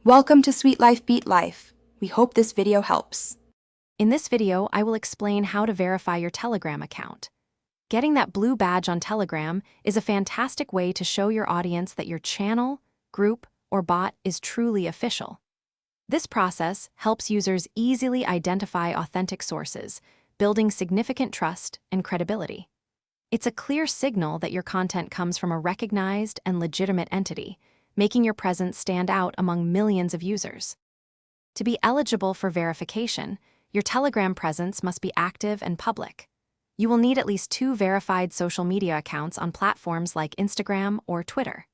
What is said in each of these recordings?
Welcome to Sweet Life Beat Life. We hope this video helps. In this video, I will explain how to verify your Telegram account. Getting that blue badge on Telegram is a fantastic way to show your audience that your channel, group, or bot is truly official. This process helps users easily identify authentic sources, building significant trust and credibility. It's a clear signal that your content comes from a recognized and legitimate entity, making your presence stand out among millions of users. To be eligible for verification, your Telegram presence must be active and public. You will need at least 2 verified social media accounts on platforms like Instagram or Twitter.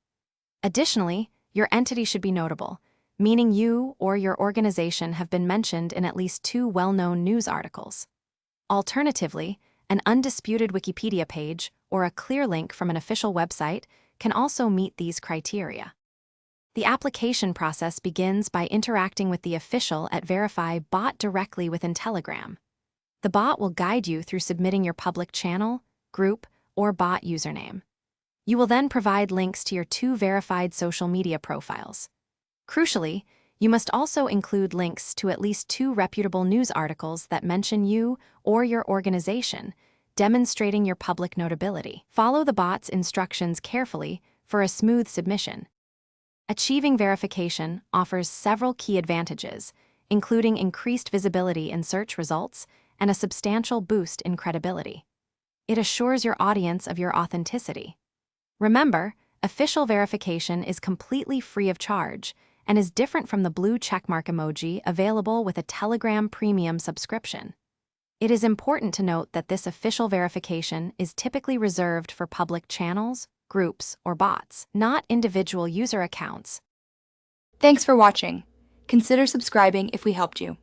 Additionally, your entity should be notable, meaning you or your organization have been mentioned in at least 2 well-known news articles. Alternatively, an undisputed Wikipedia page or a clear link from an official website can also meet these criteria. The application process begins by interacting with the official at Verify bot directly within Telegram. The bot will guide you through submitting your public channel, group, or bot username. You will then provide links to your 2 verified social media profiles. Crucially, you must also include links to at least 2 reputable news articles that mention you or your organization, demonstrating your public notability. Follow the bot's instructions carefully for a smooth submission. Achieving verification offers several key advantages, including increased visibility in search results and a substantial boost in credibility. It assures your audience of your authenticity. Remember, official verification is completely free of charge and is different from the blue checkmark emoji available with a Telegram Premium subscription. It is important to note that this official verification is typically reserved for public channels, groups, or bots, not individual user accounts. Thanks for watching. Consider subscribing if we helped you.